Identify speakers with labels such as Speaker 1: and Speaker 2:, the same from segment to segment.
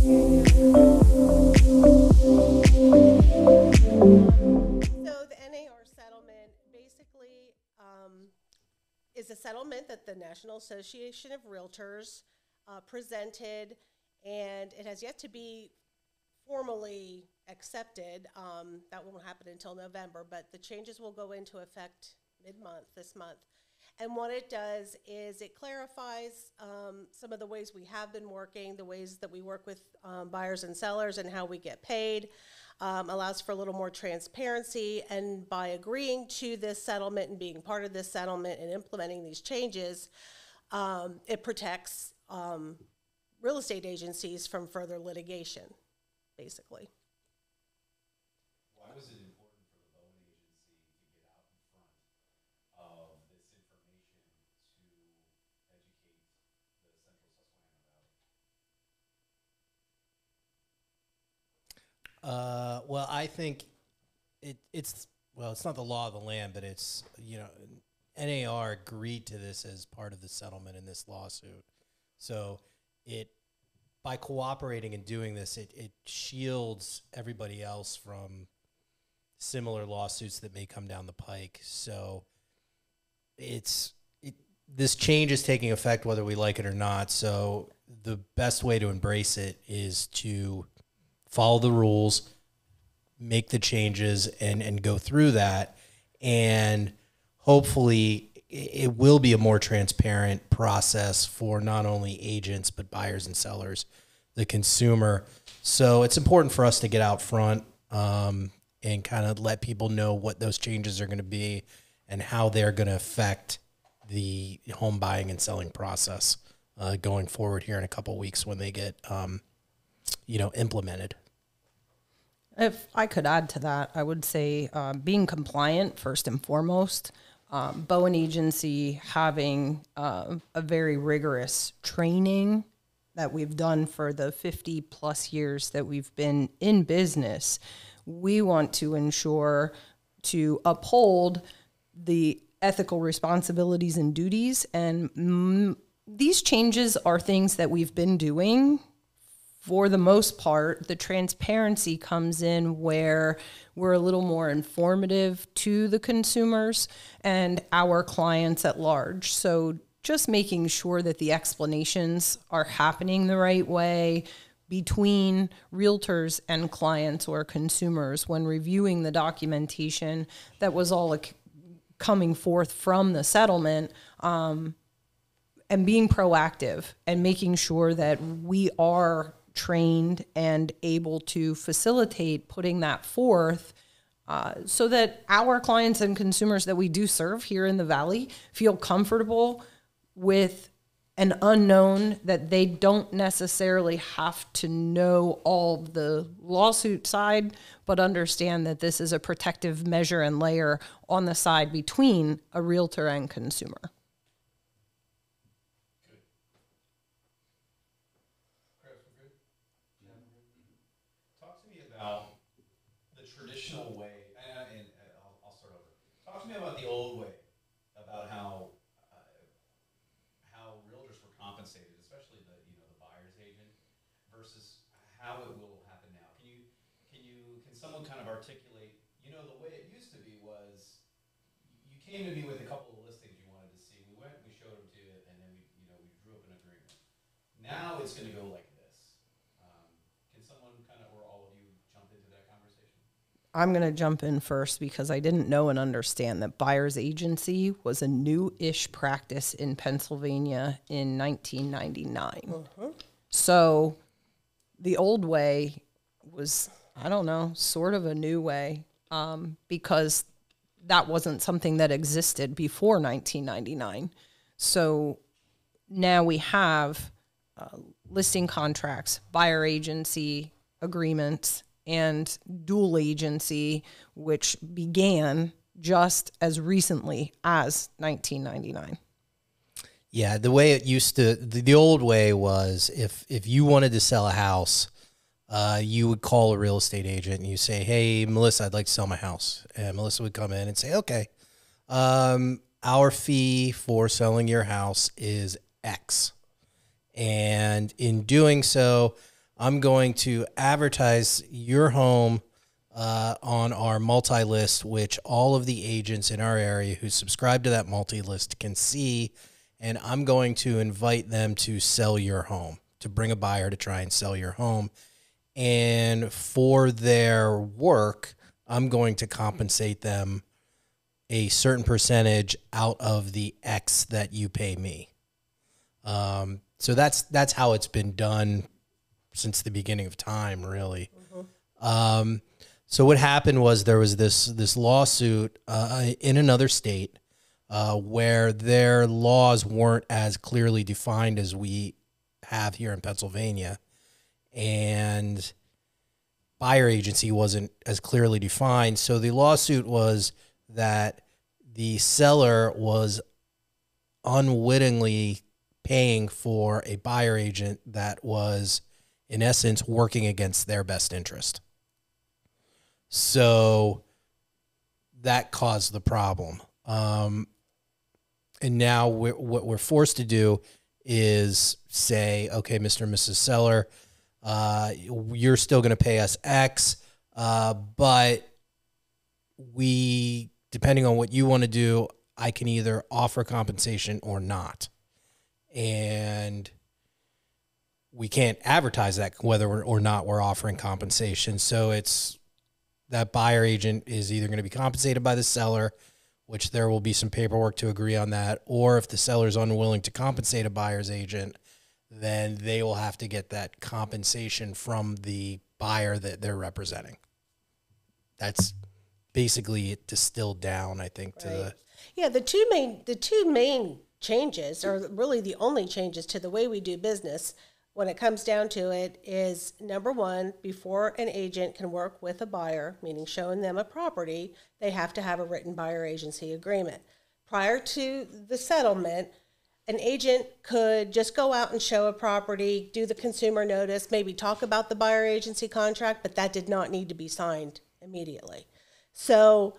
Speaker 1: The NAR settlement basically is a settlement that the National Association of Realtors presented, and it has yet to be formally accepted. That won't happen until November, but the changes will go into effect mid-month, this month. And what it does is it clarifies some of the ways we have been working, the ways that we work with buyers and sellers and how we get paid, allows for a little more transparency. And by agreeing to this settlement and being part of this settlement and implementing these changes, it protects real estate agencies from further litigation, basically.
Speaker 2: Why was it important for the Bowen Agency to get out in front of this information to educate the Central Susquehanna Valley?
Speaker 3: Well, I think it's not the law of the land, but it's, NAR agreed to this as part of the settlement in this lawsuit. So by cooperating and doing this, it shields everybody else from similar lawsuits that may come down the pike. So this change is taking effect whether we like it or not. So the best way to embrace it is to follow the rules, make the changes, and go through that. And hopefully it will be a more transparent process for not only agents, but buyers and sellers, the consumer. So it's important for us to get out front and kind of let people know what those changes are going to be and how they're going to affect the home buying and selling process going forward here in a couple of weeks when they get, implemented.
Speaker 4: If I could add to that, I would say being compliant first and foremost. Bowen Agency having a very rigorous training that we've done for the 50 plus years that we've been in business. We want to ensure to uphold the ethical responsibilities and duties. And these changes are things that we've been doing. For the most part, the transparency comes in where we're a little more informative to the consumers and our clients at large. So just making sure that the explanations are happening the right way between realtors and clients or consumers when reviewing the documentation that was all coming forth from the settlement, and being proactive and making sure that we are trained and able to facilitate putting that forth so that our clients and consumers that we do serve here in the Valley feel comfortable with an unknown, that they don't necessarily have to know all the lawsuit side, but understand that this is a protective measure and layer on the side between a realtor and consumer.
Speaker 2: The traditional way, and I'll start over. Talk to me about the old way, about how realtors were compensated, especially the buyer's agent, versus how it will happen now. Can someone kind of articulate? The way it used to be was you came to me with a couple of listings you wanted to see. We went, we showed them to you, and then we drew up an agreement. Now it's going to go like this. Can someone or all of you jump into that conversation?
Speaker 4: I'm going to jump in first because I didn't know and understand that buyer's agency was a new-ish practice in Pennsylvania in 1999. So the old way was, sort of a new way because that wasn't something that existed before 1999. So now we have listing contracts, buyer agency agreements, and dual agency, which began just as recently as 1999.
Speaker 3: Yeah, the way it used to, the old way was if you wanted to sell a house, you would call a real estate agent and you say, "Hey, Melissa, I'd like to sell my house." And Melissa would come in and say, "Okay, our fee for selling your house is X." And in doing so, I'm going to advertise your home on our multi-list, which all of the agents in our area who subscribe to that multi-list can see, and I'm going to invite them to sell your home, to bring a buyer to try and sell your home. And for their work, I'm going to compensate them a certain percentage out of the X that you pay me. So that's how it's been done since the beginning of time, really. So what happened was there was this lawsuit in another state where their laws weren't as clearly defined as we have here in Pennsylvania, and buyer agency wasn't as clearly defined. So the lawsuit was that the seller was unwittingly paying for a buyer agent that was, in essence, working against their best interest. So that caused the problem. And now what we're forced to do is say, okay, Mr. and Mrs. Seller, you're still going to pay us X, but we, depending on what you want to do, I can either offer compensation or not. And we can't advertise that whether or not we're offering compensation. So it's that buyer agent is either going to be compensated by the seller, which there will be some paperwork to agree on that, or if the seller is unwilling to compensate a buyer's agent, then they will have to get that compensation from the buyer that they're representing. That's basically it distilled down, I think, to the...
Speaker 1: Yeah, the two main changes, or really the only changes to the way we do business when it comes down to it, is number one, before an agent can work with a buyer, meaning showing them a property, they have to have a written buyer agency agreement. Prior to the settlement, an agent could just go out and show a property, do the consumer notice, maybe talk about the buyer agency contract, but that did not need to be signed immediately. So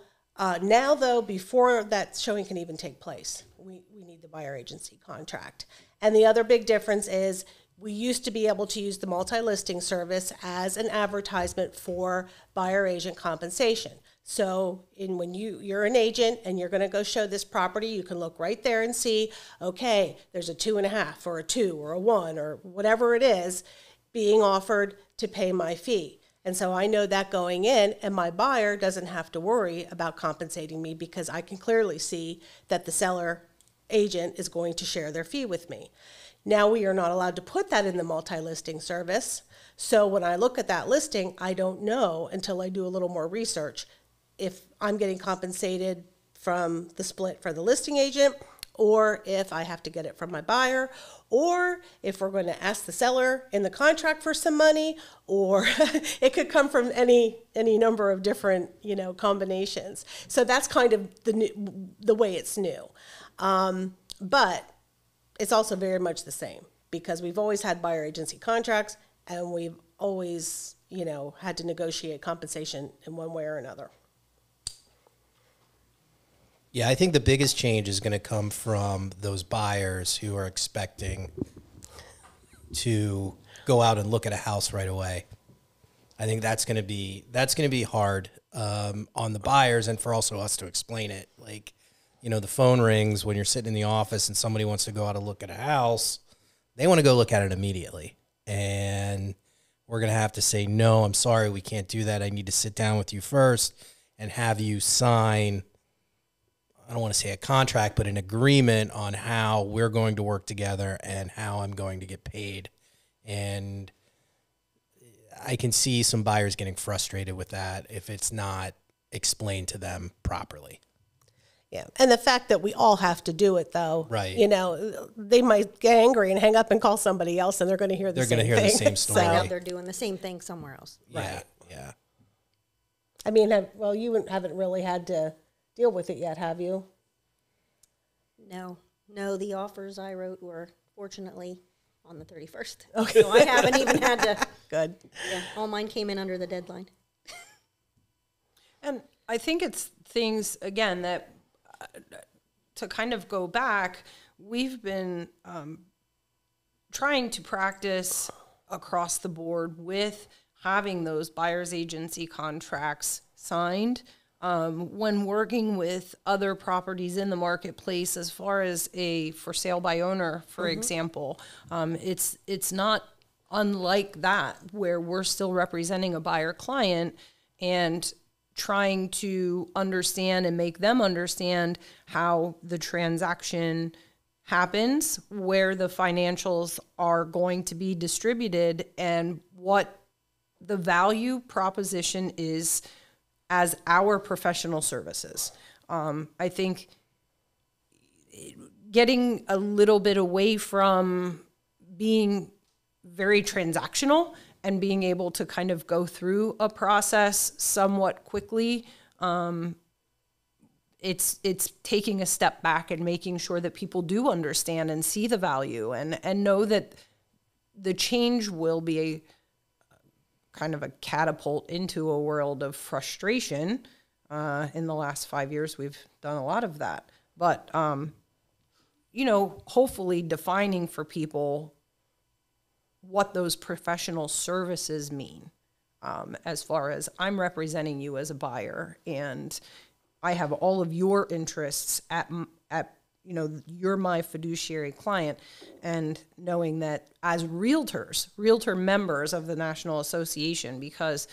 Speaker 1: now, though, before that showing can even take place, we need the buyer agency contract. And the other big difference is we used to be able to use the multi-listing service as an advertisement for buyer agent compensation. So when you're an agent and you're going to go show this property, you can look right there and see, okay, there's a 2.5 or a 2 or a 1 or whatever it is being offered to pay my fee. And so I know that going in, and my buyer doesn't have to worry about compensating me because I can clearly see that the seller agent is going to share their fee with me. Now we are not allowed to put that in the multi-listing service. So when I look at that listing, I don't know until I do a little more research if I'm getting compensated from the split for the listing agent, or if I have to get it from my buyer, or if we're going to ask the seller in the contract for some money, or it could come from any number of different, combinations. So that's kind of the way it's new. But it's also very much the same because we've always had buyer agency contracts and we've always, had to negotiate compensation in one way or another.
Speaker 3: Yeah, I think the biggest change is going to come from those buyers who are expecting to go out and look at a house right away. I think that's going to be hard on the buyers and for also us to explain it. Like, the phone rings when you're sitting in the office and somebody wants to go out and look at a house. They want to go look at it immediately. And we're going to have to say, no, I'm sorry, we can't do that. I need to sit down with you first and have you sign, I don't want to say a contract, but an agreement on how we're going to work together and how I'm going to get paid. And I can see some buyers getting frustrated with that if it's not explained to them properly.
Speaker 1: Yeah, and the fact that we all have to do it, though,
Speaker 3: right?
Speaker 1: They might get angry and hang up and call somebody else, and they're going to hear the same thing.
Speaker 3: They're going to hear the same story.
Speaker 5: Find out they're doing the same thing somewhere else.
Speaker 3: Yeah,
Speaker 1: right.
Speaker 3: Yeah.
Speaker 1: I mean, you haven't really had to deal with it yet, have you?
Speaker 5: No, the offers I wrote were fortunately on the 31st.
Speaker 1: Okay.
Speaker 5: So I haven't even had to.
Speaker 1: Good.
Speaker 5: Yeah, all mine came in under the deadline.
Speaker 4: And I think it's things, again, that to kind of go back, we've been trying to practice across the board with having those buyer's agency contracts signed. When working with other properties in the marketplace, as far as a for sale by owner, for example, it's not unlike that, where we're still representing a buyer client and trying to understand and make them understand how the transaction happens, where the financials are going to be distributed, and what the value proposition is as our professional services. I think getting a little bit away from being very transactional and being able to kind of go through a process somewhat quickly, it's taking a step back and making sure that people do understand and see the value and know that the change will be a kind of a catapult into a world of frustration. In the last 5 years, we've done a lot of that. But, hopefully defining for people what those professional services mean, as far as I'm representing you as a buyer and I have all of your interests at you're my fiduciary client, and knowing that as realtor members of the National Association, because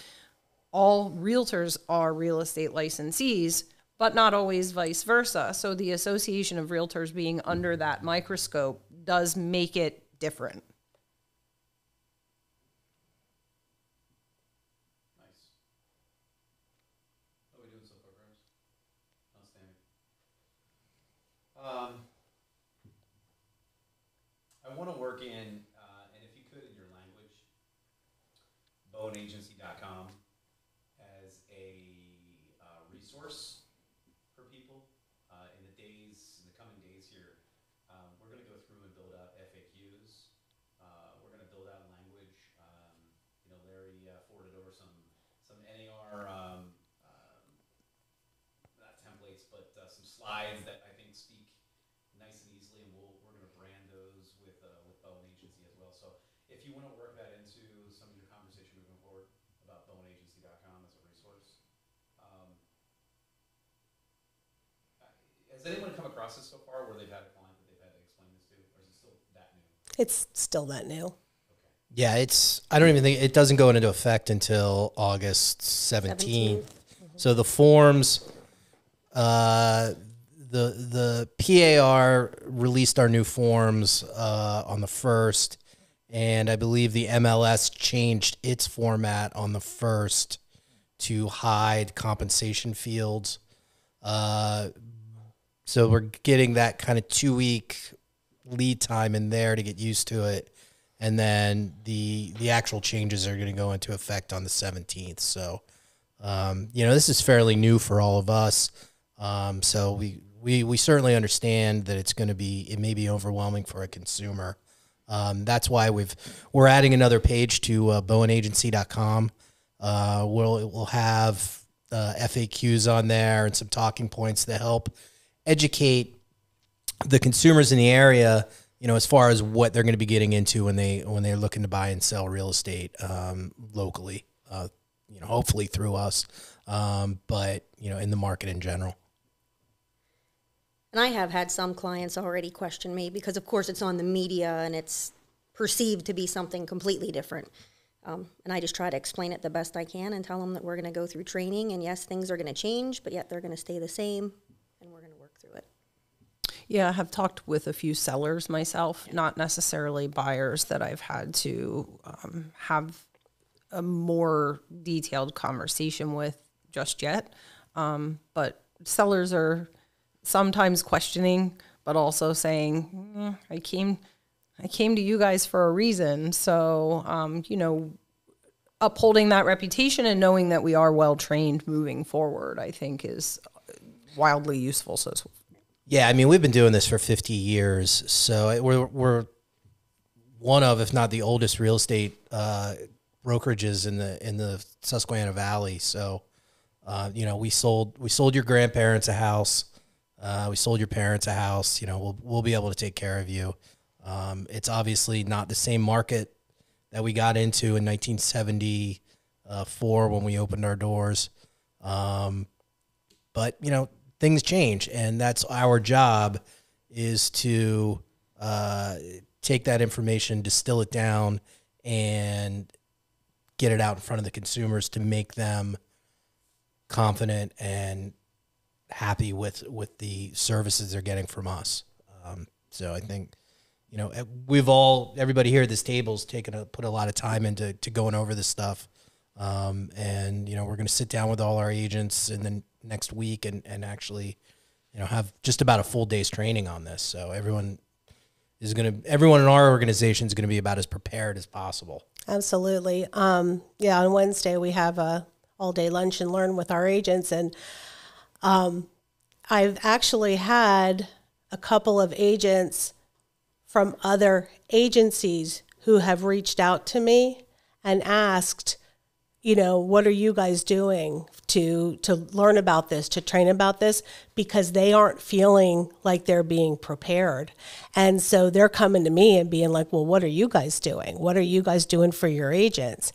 Speaker 4: all realtors are real estate licensees, but not always vice versa. So the Association of Realtors being under that microscope does make it different.
Speaker 2: Nice. How are we doing so far, Grimes? Outstanding. I want to work in, and if you could in your language, bowenagency.com as a resource for people in the coming days here. We're going to go through and build out FAQs. We're going to build out language. Larry forwarded over some NAR not templates, but some slides that I think speak nice and easily, and we're going to brand those with Bowen Agency as well. So if you want to work that into some of your conversation moving forward about bowenagency.com as a resource. Has anyone come across this so far where they've had a client that they've had to explain this to, or is it still that new?
Speaker 1: It's still that new.
Speaker 3: Yeah, I don't even think it doesn't go into effect until August 17th. So the forms, the PAR released our new forms on the 1st, and I believe the MLS changed its format on the 1st to hide compensation fields. So we're getting that kind of 2-week lead time in there to get used to it. And then the actual changes are going to go into effect on the 17th. So, this is fairly new for all of us. So we certainly understand that it may be overwhelming for a consumer. That's why we're adding another page to bowenagency.com. We'll have FAQs on there and some talking points to help educate the consumers in the area, as far as what they're going to be getting into when they're looking to buy and sell real estate locally, hopefully through us, but in the market in general.
Speaker 5: And I have had some clients already question me because, of course, it's on the media and it's perceived to be something completely different. And I just try to explain it the best I can and tell them that we're going to go through training, and yes, things are going to change, but yet they're going to stay the same, and we're going to work through it.
Speaker 4: Yeah, I have talked with a few sellers myself, not necessarily buyers that I've had to have a more detailed conversation with just yet. But sellers are sometimes questioning, but also saying, I came to you guys for a reason. So, upholding that reputation and knowing that we are well-trained moving forward, I think is wildly useful. So,
Speaker 3: yeah, I mean, we've been doing this for 50 years, so we're one of, if not the oldest, real estate brokerages in the Susquehanna Valley. So, we sold your grandparents a house, we sold your parents a house. We'll be able to take care of you. It's obviously not the same market that we got into in 1974 when we opened our doors. But, you know, things change, and that's our job, is to take that information, distill it down, and get it out in front of the consumers to make them confident and happy with the services they're getting from us. So I think, you know, everybody here at this table's put a lot of time into going over this stuff. And, you know, we're going to sit down with all our agents in the next week and actually, you know, have just about a full day's training on this. So everyone in our organization is going to be about as prepared as possible.
Speaker 1: Absolutely. Yeah, on Wednesday we have a all-day lunch and learn with our agents, and I've actually had a couple of agents from other agencies who have reached out to me and asked, you know, what are you guys doing to learn about this, to train about this, because they aren't feeling like they're being prepared. And so they're coming to me and being like, well, what are you guys doing? What are you guys doing for your agents?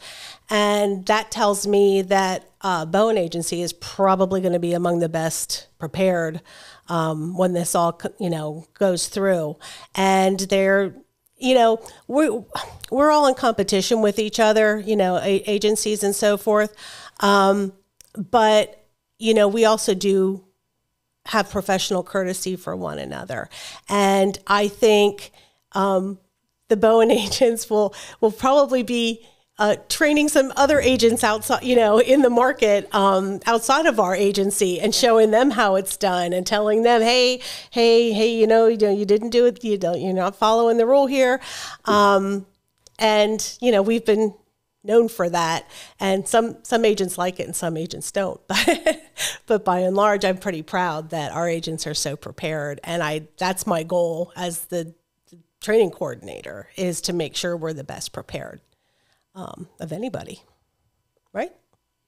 Speaker 1: And that tells me that Bowen Agency is probably going to be among the best prepared when this all, you know, goes through. And they're, you know, we're all in competition with each other, you know, agencies and so forth. But, you know, we also do have professional courtesy for one another. And I think the Bowen agents will probably be training some other agents outside, you know, in the market outside of our agency, and showing them how it's done and telling them, hey, you know, you didn't do it. You're not following the rule here. And, you know, we've been known for that. And some agents like it and some agents don't. But by and large, I'm pretty proud that our agents are so prepared. And that's my goal as the training coordinator, is to make sure we're the best prepared of anybody. Right?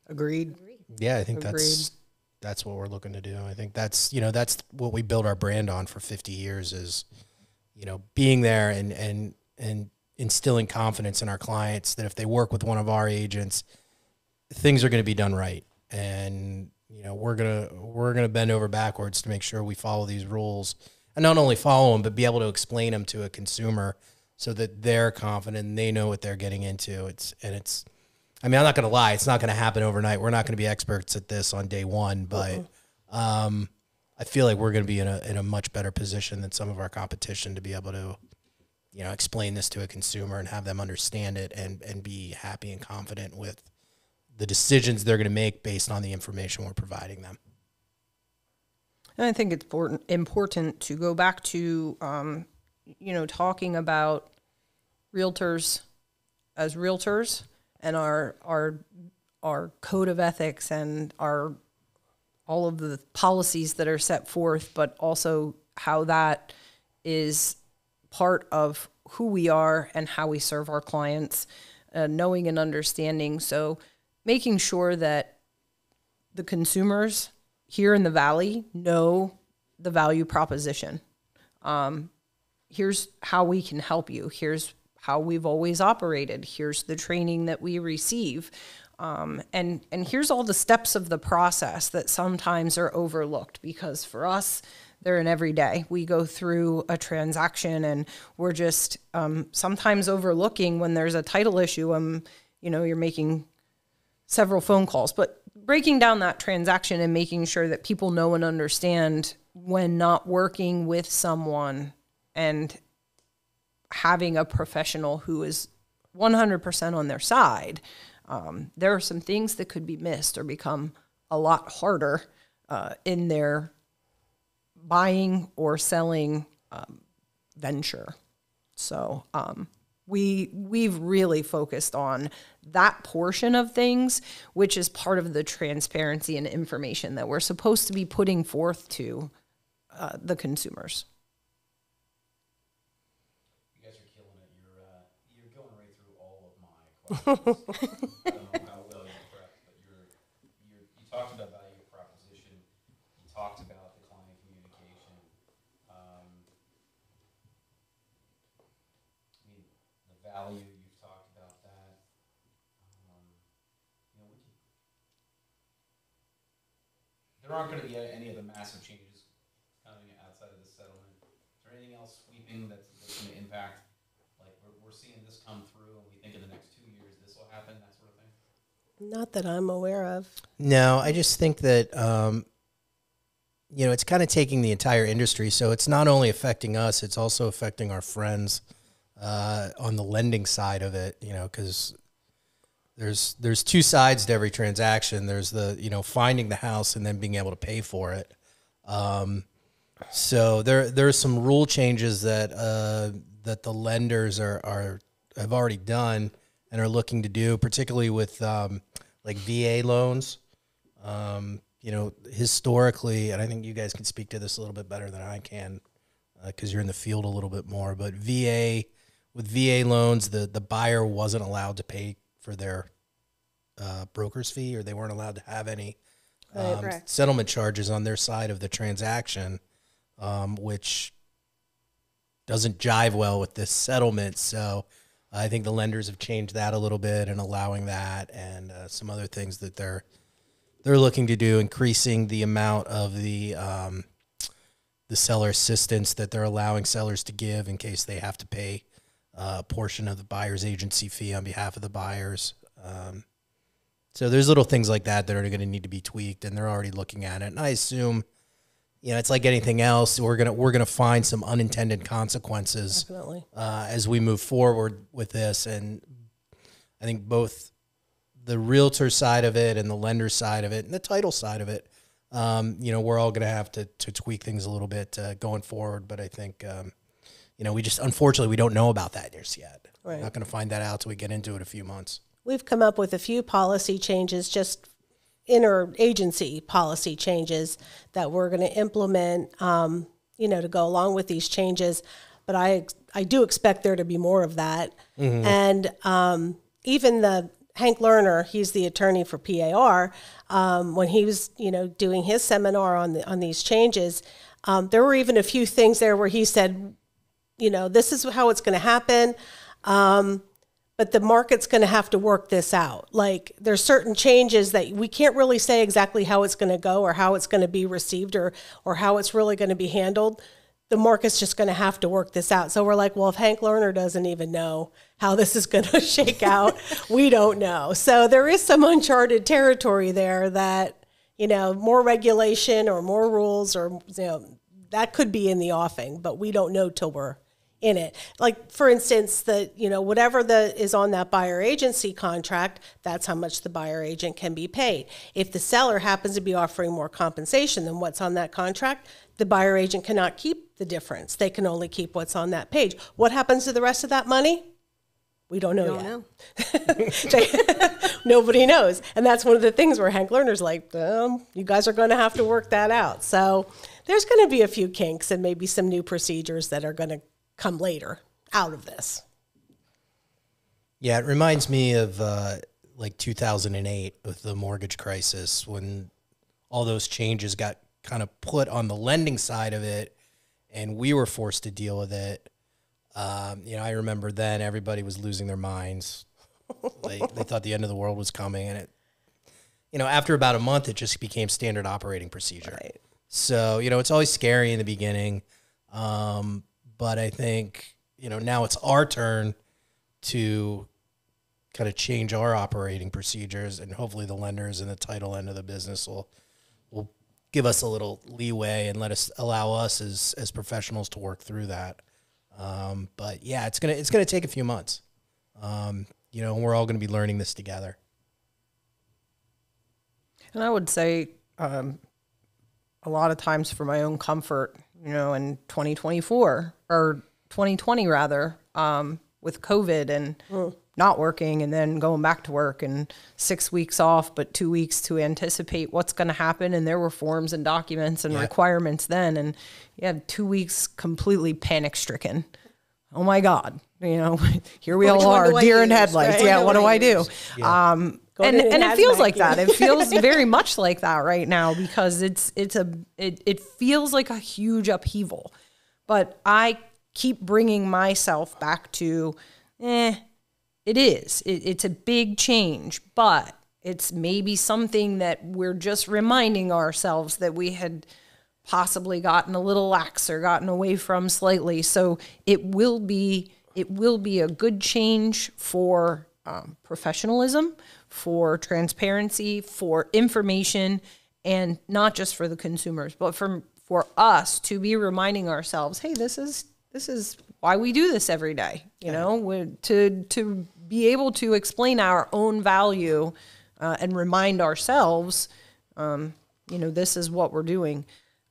Speaker 4: Agreed.
Speaker 3: Yeah, I think that's what we're looking to do. I think that's what we build our brand on for 50 years, is, you know, being there and instilling confidence in our clients that if they work with one of our agents, things are going to be done right. And, you know, we're going to bend over backwards to make sure we follow these rules, and not only follow them, but be able to explain them to a consumer so that they're confident and they know what they're getting into. I mean, I'm not going to lie, it's not going to happen overnight. We're not going to be experts at this on day one, but I feel like we're going to be in a much better position than some of our competition to be able to, you know, explain this to a consumer and have them understand it and be happy and confident with the decisions they're going to make based on the information we're providing them.
Speaker 4: And I think it's important to go back to, you know, talking about realtors as realtors, and our code of ethics and all of the policies that are set forth, but also how that is part of who we are and how we serve our clients, knowing and understanding. So making sure that the consumers here in the Valley know the value proposition. Here's how we can help you. Here's how we've always operated. Here's the training that we receive. And here's all the steps of the process that sometimes are overlooked, because for us, they're in every day. We go through a transaction and we're just sometimes overlooking when there's a title issue. You know, you're making several phone calls, but breaking down that transaction and making sure that people know and understand when not working with someone and having a professional who is 100% on their side, there are some things that could be missed or become a lot harder in their buying or selling venture. So we've really focused on that portion of things, which is part of the transparency and information that we're supposed to be putting forth to the consumers.
Speaker 2: You guys are killing it. You're going right through all of my questions. I don't know how well you prepped, but you talked about value proposition. You talked about the client communication. I mean, the value, you've talked about there aren't going to be any of the massive changes coming outside of the settlement. Is there anything else sweeping that's going to impact? Like we're seeing this come through, and we think in the next 2 years this will happen, that sort of thing.
Speaker 1: Not that I'm aware of.
Speaker 3: No, I just think that, it's kind of taking the entire industry. So it's not only affecting us, it's also affecting our friends on the lending side of it, because there's two sides to every transaction. There's the, finding the house and then being able to pay for it. So there are some rule changes that the lenders have already done and are looking to do, particularly with like VA loans. Historically, and I think you guys can speak to this a little bit better than I can because you're in the field a little bit more, but with VA loans, the buyer wasn't allowed to pay for their broker's fee, or they weren't allowed to have any settlement charges on their side of the transaction, which doesn't jive well with this settlement. So I think the lenders have changed that a little bit and allowing that, and some other things that they're looking to do, increasing the amount of the seller assistance that they're allowing sellers to give in case they have to pay a portion of the buyer's agency fee on behalf of the buyers. So there's little things like that are going to need to be tweaked, and they're already looking at it. And I assume, it's like anything else. We're gonna find some unintended consequences as we move forward with this. And I think both the realtor side of it and the lender side of it and the title side of it, we're all going to have to tweak things a little bit going forward. But I think, we just, unfortunately, we don't know about that just yet. Right. We're not going to find that out till we get into it a few months.
Speaker 1: We've come up with a few policy changes, just interagency policy changes that we're going to implement, to go along with these changes. But I do expect there to be more of that. Mm-hmm. And even Hank Lerner, he's the attorney for PAR, when he was, doing his seminar on these changes, there were even a few things there where he said, this is how it's going to happen. But the market's going to have to work this out. Like there's certain changes that we can't really say exactly how it's going to go or how it's going to be received or how it's really going to be handled. The market's just going to have to work this out. So we're like, well, if Hank Lerner doesn't even know how this is going to shake out, we don't know. So there is some uncharted territory there that, more regulation or more rules or, that could be in the offing, but we don't know till we're in it. Like, for instance, whatever is on that buyer agency contract, that's how much the buyer agent can be paid. If the seller happens to be offering more compensation than what's on that contract, the buyer agent cannot keep the difference. They can only keep what's on that page. What happens to the rest of that money? We don't know yet. Nobody knows. And that's one of the things where Hank Lerner's like, you guys are going to have to work that out. So there's going to be a few kinks and maybe some new procedures that are going to come later out of this.
Speaker 3: Yeah, it reminds me of 2008 with the mortgage crisis when all those changes got kind of put on the lending side of it and we were forced to deal with it. I remember then everybody was losing their minds. They thought the end of the world was coming, and after about a month, it just became standard operating procedure. Right. So, it's always scary in the beginning. But I think, now it's our turn to kind of change our operating procedures, and hopefully the lenders and the title end of the business will give us a little leeway and allow us as professionals to work through that. But yeah, it's gonna take a few months. We're all gonna be learning this together.
Speaker 4: And I would say, a lot of times for my own comfort, in 2024 or 2020 rather, with COVID and not working and then going back to work and 6 weeks off, but 2 weeks to anticipate what's going to happen. And there were forms and documents and requirements then. And you had 2 weeks completely panic stricken. Oh my God. Here we all are, deer in headlights. Right? Yeah. What do I do? Yeah. And it feels like that. It feels very much like that right now because it feels like a huge upheaval, but I keep bringing myself back to, it is. It's a big change, but It's maybe something that we're just reminding ourselves that we had possibly gotten a little lax or gotten away from slightly. So it will be a good change for professionalism, for transparency, for information, and not just for the consumers, but for us to be reminding ourselves, hey, this is why we do this every day. You know, to be able to explain our own value and remind ourselves, this is what we're doing.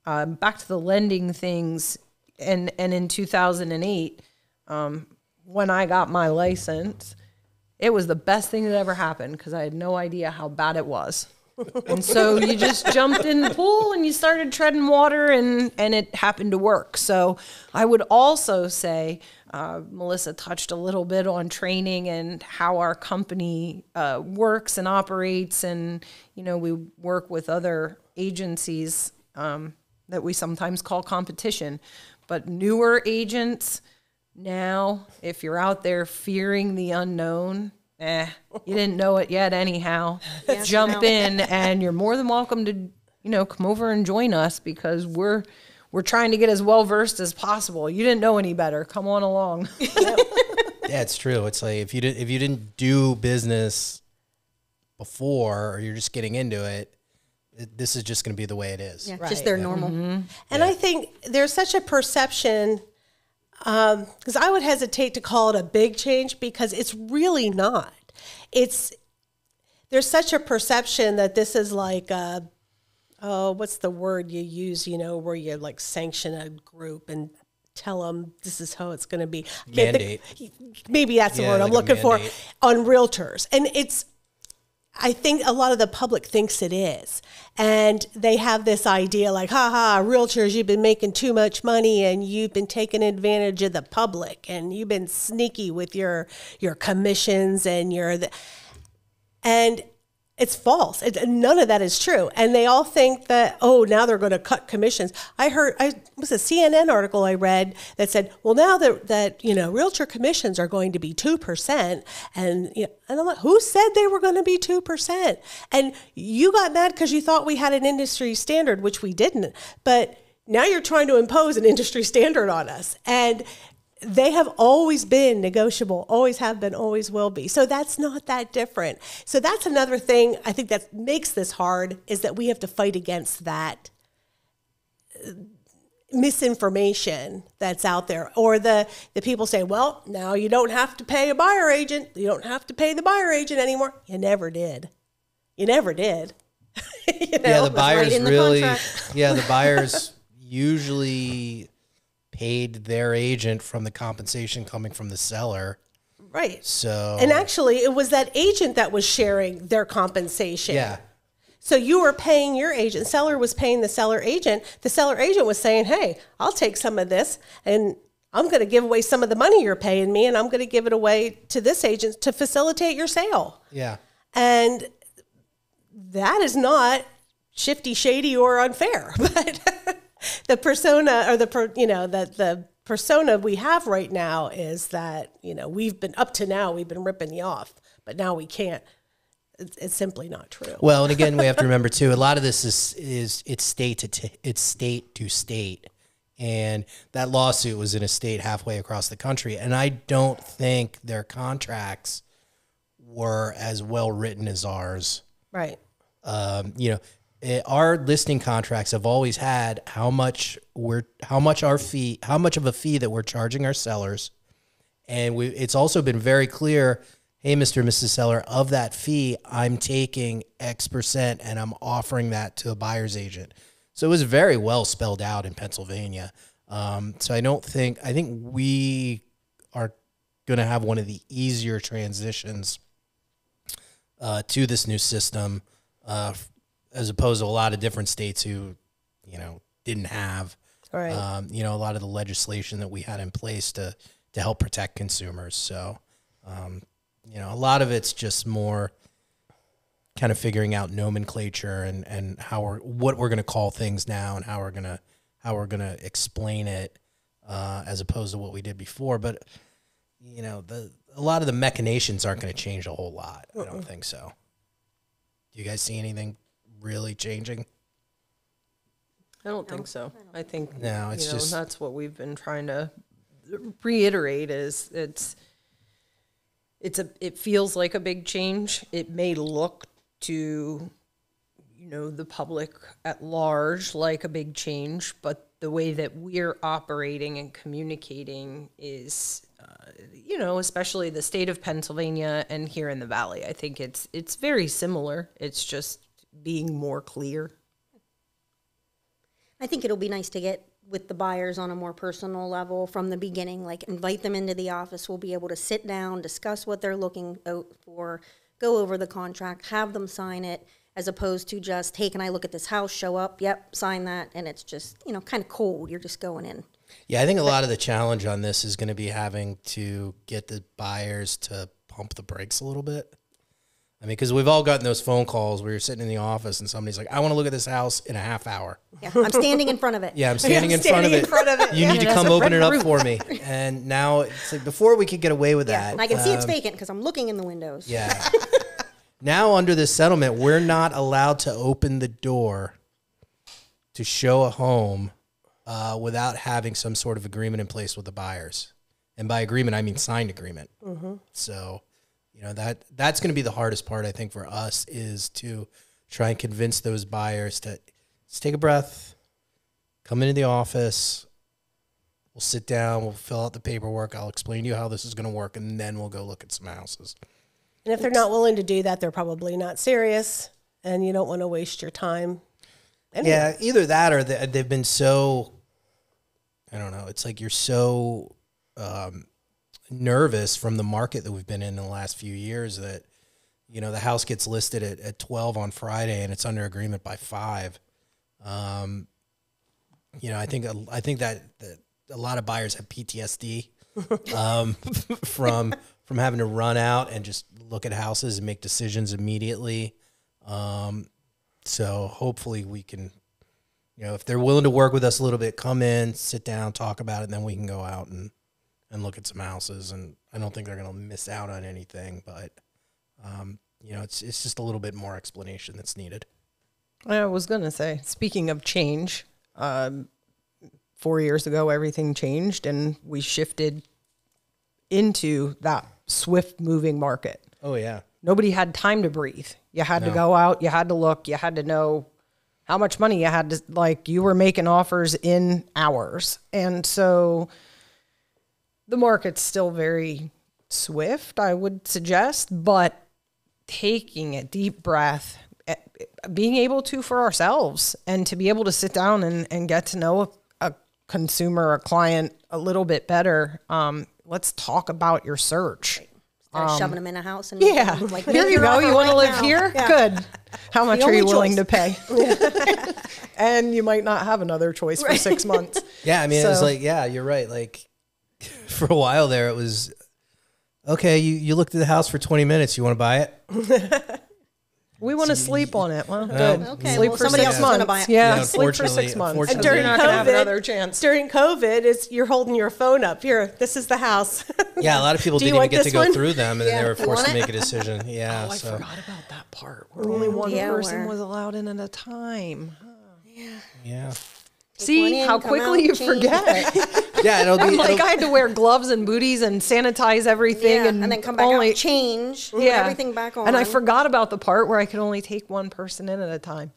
Speaker 4: Back to the lending things, and in 2008, when I got my license, it was the best thing that ever happened because I had no idea how bad it was. And so you just jumped in the pool and you started treading water, and it happened to work. So I would also say, Melissa touched a little bit on training and how our company works and operates. And, we work with other agencies that we sometimes call competition. But newer agents, now, if you're out there fearing the unknown, you didn't know it yet anyhow. Jump in, and you're more than welcome to, come over and join us because we're trying to get as well versed as possible. You didn't know any better. Come on along.
Speaker 3: Yeah, it's true. It's like if you didn't do business before, or you're just getting into it, this is just going to be the way it is.
Speaker 5: Yeah, just their normal.
Speaker 1: Mm-hmm. And I think there's such a perception, because I would hesitate to call it a big change because it's really not. There's such a perception that this is like what's the word you use, where you like sanction a group and tell them this is how it's going to be.
Speaker 3: Mandate.
Speaker 1: Maybe that's the word I'm looking for on realtors. And I think a lot of the public thinks it is. And they have this idea like, realtors, you've been making too much money and you've been taking advantage of the public and you've been sneaky with your commissions and and it's false. None of that is true. And they all think that, now they're going to cut commissions. It was a CNN article I read that said, well, now that realtor commissions are going to be 2%. And I'm like, who said they were going to be 2%? And you got mad because you thought we had an industry standard, which we didn't. But now you're trying to impose an industry standard on us. And they have always been negotiable, always have been, always will be. So that's not that different. So that's another thing I think that makes this hard, is that we have to fight against that misinformation that's out there. Or the people say, well, now you don't have to pay a buyer agent. You don't have to pay the buyer agent anymore. You never did. You never did.
Speaker 3: Yeah, the buyers
Speaker 5: right
Speaker 3: really,
Speaker 5: the
Speaker 3: the buyers usually paid their agent from the compensation coming from the seller.
Speaker 1: Right.
Speaker 3: So,
Speaker 1: and actually it was that agent that was sharing their compensation.
Speaker 3: Yeah.
Speaker 1: So you were paying your agent, seller was paying the seller agent. The seller agent was saying, hey, I'll take some of this and I'm going to give away some of the money you're paying me and I'm going to give it away to this agent to facilitate your sale.
Speaker 3: Yeah.
Speaker 1: And that is not shifty, shady, or unfair. But the persona, or the persona we have right now is that, we've been ripping you off, but now we can't. It's simply not true.
Speaker 3: Well, and again, we have to remember too, a lot of this is it's state to state. And that lawsuit was in a state halfway across the country. And I don't think their contracts were as well written as ours.
Speaker 1: Right.
Speaker 3: Our listing contracts have always had how much of a fee that we're charging our sellers. And it's also been very clear, hey, Mr. and Mrs. Seller, of that fee, I'm taking X% and I'm offering that to a buyer's agent. So it was very well spelled out in Pennsylvania. So I think we are going to have one of the easier transitions to this new system, as opposed to a lot of different states who, didn't have,
Speaker 1: Right.
Speaker 3: A lot of the legislation that we had in place to help protect consumers. So, a lot of it's just more kind of figuring out nomenclature and what we're going to call things now and how we're going to explain it, as opposed to what we did before. But, a lot of the machinations aren't going to change a whole lot. I don't think so. Do you guys see anything really changing?
Speaker 4: I don't think so. I think
Speaker 3: No, it's just-
Speaker 4: that's what we've been trying to reiterate is it feels like a big change. It may look to the public at large like a big change, but the way that we're operating and communicating is especially the state of Pennsylvania and here in the Valley, I think it's very similar. It's just being more clear.
Speaker 5: I think it'll be nice to get with the buyers on a more personal level from the beginning, like invite them into the office. We'll be able to sit down, discuss what they're looking out for, go over the contract, have them sign it, as opposed to just, hey, can I look at this house, show up, yep, sign that, and it's just, kind of cold. You're just going in.
Speaker 3: Yeah, I think a lot of the challenge on this is going to be having to get the buyers to pump the brakes a little bit. I mean, because we've all gotten those phone calls where you're sitting in the office and somebody's like, I want to look at this house in a half hour.
Speaker 5: Yeah, I'm standing in front of it.
Speaker 3: Yeah, I'm standing in front of it. You need to come open it up for me. And now it's like before we could get away with that.
Speaker 5: And I can see it's vacant because I'm looking in the windows.
Speaker 3: Yeah. Now under this settlement, we're not allowed to open the door to show a home without having some sort of agreement in place with the buyers. And by agreement, I mean signed agreement. Mm-hmm. So, that's going to be the hardest part, I think, for us is to try and convince those buyers to just take a breath, come into the office, we'll sit down, we'll fill out the paperwork, I'll explain to you how this is going to work, and then we'll go look at some houses.
Speaker 1: And if they're not willing to do that, they're probably not serious, and you don't want to waste your time. Anyway.
Speaker 3: Yeah, either that or they've been so, I don't know, it's like you're so nervous from the market that we've been in the last few years that, the house gets listed at 12 on Friday and it's under agreement by 5. I think that a lot of buyers have PTSD from having to run out and just look at houses and make decisions immediately. So hopefully we can, if they're willing to work with us a little bit, come in, sit down, talk about it, and then we can go out and look at some houses. And I don't think they're going to miss out on anything, but, it's just a little bit more explanation that's needed.
Speaker 4: I was going to say, speaking of change, 4 years ago, everything changed and we shifted into that swift moving market.
Speaker 3: Oh, yeah.
Speaker 4: Nobody had time to breathe. You had to go out, you had to look, you had to know how much money you had to, you were making offers in hours. And so the market's still very swift, I would suggest, but taking a deep breath, being able to for ourselves and to be able to sit down and get to know a consumer, a client a little bit better. Let's talk about your search.
Speaker 5: Start shoving them in a house and
Speaker 4: Yeah. Here you go. You want to live
Speaker 5: now.
Speaker 4: here?
Speaker 5: Yeah.
Speaker 4: Good. How much are
Speaker 5: only
Speaker 4: you willing
Speaker 5: choice.
Speaker 4: to pay? And you might not have another choice for 6 months.
Speaker 3: Yeah, I mean, it was
Speaker 4: So-
Speaker 3: like, yeah, you're right. Like, for a while there, it was, okay, you looked at the house for 20 minutes. You want to buy it?
Speaker 4: We want to sleep on it. Well,
Speaker 3: Well,
Speaker 4: good.
Speaker 5: okay,
Speaker 4: sleep
Speaker 5: well,
Speaker 4: for
Speaker 5: somebody
Speaker 4: 6
Speaker 5: else is gonna
Speaker 4: months.
Speaker 5: buy it.
Speaker 4: Yeah,
Speaker 3: Yeah,
Speaker 4: sleep for 6 months.
Speaker 3: unfortunately,
Speaker 4: And you're not going to have another chance.
Speaker 1: During COVID, you're holding your phone up. Here, this is the house.
Speaker 3: Yeah, a lot of people
Speaker 1: Do you
Speaker 3: didn't even
Speaker 1: want
Speaker 3: get to
Speaker 1: this
Speaker 3: go
Speaker 1: one?
Speaker 3: through them, and then
Speaker 5: Yeah.
Speaker 3: they were forced to
Speaker 5: Want it?
Speaker 3: make a decision. Yeah,
Speaker 4: I
Speaker 3: so
Speaker 4: forgot about that part where only one
Speaker 5: Yeah,
Speaker 4: person
Speaker 5: where-
Speaker 4: was allowed in at a time.
Speaker 3: yeah,
Speaker 5: one
Speaker 4: See
Speaker 5: in,
Speaker 4: how
Speaker 5: come
Speaker 4: quickly
Speaker 5: out,
Speaker 4: you
Speaker 5: change.
Speaker 4: forget.
Speaker 3: yeah. It'll be
Speaker 4: Like
Speaker 3: it'll-
Speaker 4: I had to wear gloves and booties and sanitize everything,
Speaker 5: Yeah,
Speaker 4: and
Speaker 5: and then come back
Speaker 4: only,
Speaker 5: out, change, put
Speaker 4: yeah,
Speaker 5: everything back on.
Speaker 4: And I forgot about the part where I could only take one person in at a time.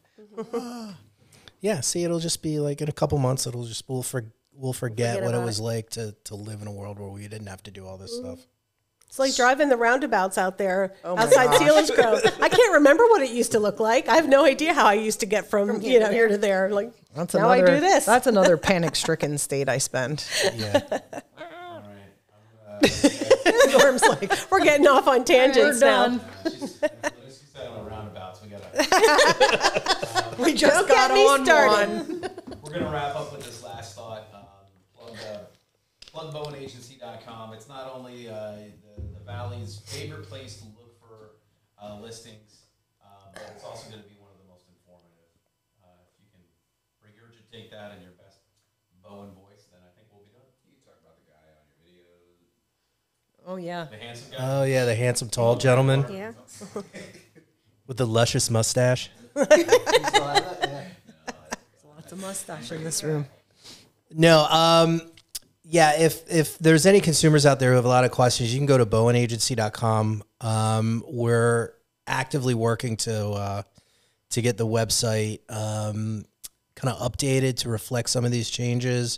Speaker 3: yeah. See, it'll just be like in a couple months. We'll forget
Speaker 5: Forget
Speaker 3: what it
Speaker 5: about
Speaker 3: was like to live in a world where we didn't have to do all this stuff.
Speaker 1: It's like driving the roundabouts out there
Speaker 4: Oh my
Speaker 1: outside
Speaker 4: gosh.
Speaker 1: Sealands Grove. I can't remember what it used to look like. I have no idea how I used to get from
Speaker 5: here to
Speaker 1: here to there. Like
Speaker 4: That's
Speaker 1: now
Speaker 4: another,
Speaker 1: I do this.
Speaker 4: That's another panic-stricken state I spend.
Speaker 3: Yeah,
Speaker 2: All right.
Speaker 1: Norm's like, we're getting off on tangents now.
Speaker 2: She's said on the roundabouts. We gotta.
Speaker 4: We just
Speaker 1: Don't
Speaker 4: got
Speaker 1: get me
Speaker 4: on
Speaker 1: started.
Speaker 4: one.
Speaker 2: We're gonna wrap up with this last thought. Plug BowenAgency.com. It's not only the Valley's favorite place to look for listings, but it's also going to be one of the most informative. If you can regurgitate that in your best Bowen voice, then I think we'll be done.
Speaker 6: You can talk about the guy on your videos.
Speaker 4: Oh yeah.
Speaker 2: The handsome guy.
Speaker 3: oh yeah, the handsome tall gentleman.
Speaker 5: Yeah.
Speaker 3: With the luscious mustache.
Speaker 4: Lots of mustache in this room.
Speaker 3: No, yeah, if there's any consumers out there who have a lot of questions, you can go to bowenagency.com. We're actively working to get the website kind of updated to reflect some of these changes.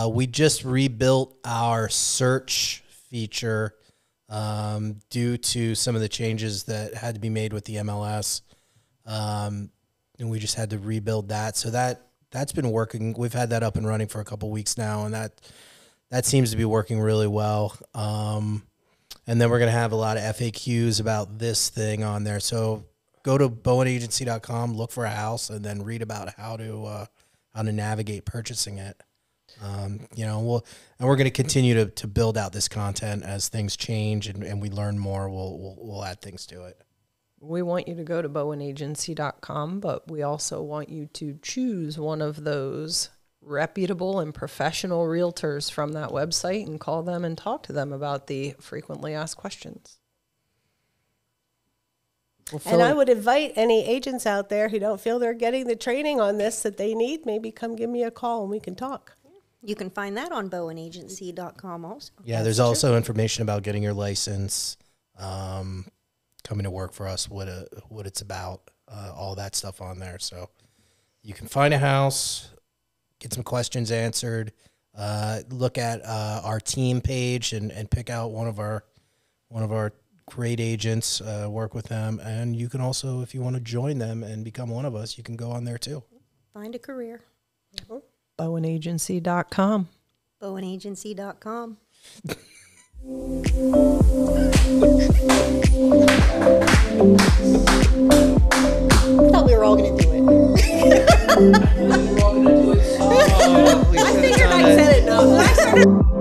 Speaker 3: We just rebuilt our search feature due to some of the changes that had to be made with the MLS. And we just had to rebuild that. So that's been working. We've had that up and running for a couple weeks now, and that seems to be working really well. And then we're going to have a lot of FAQs about this thing on there. So go to bowenagency.com, look for a house, and then read about how to navigate purchasing it. We're going to continue to build out this content as things change and we learn more. We'll add things to it.
Speaker 4: We want you to go to bowenagency.com, but we also want you to choose one of those reputable and professional realtors from that website and call them and talk to them about the frequently asked questions.
Speaker 1: And I would invite any agents out there who don't feel they're getting the training on this that they need, maybe come give me a call and we can talk.
Speaker 5: You can find that on bowenagency.com also.
Speaker 3: Yeah, there's also information about getting your license, coming to work for us, what it's about, all that stuff on there. So you can find a house, get some questions answered, look at our team page and pick out one of our great agents, work with them. And you can also, if you want to join them and become one of us, you can go on there too.
Speaker 5: Find a career.
Speaker 1: Mm-hmm.
Speaker 4: Bowenagency.com.
Speaker 5: Bowenagency.com. Thought we were all going to do it. I figured I said it enough.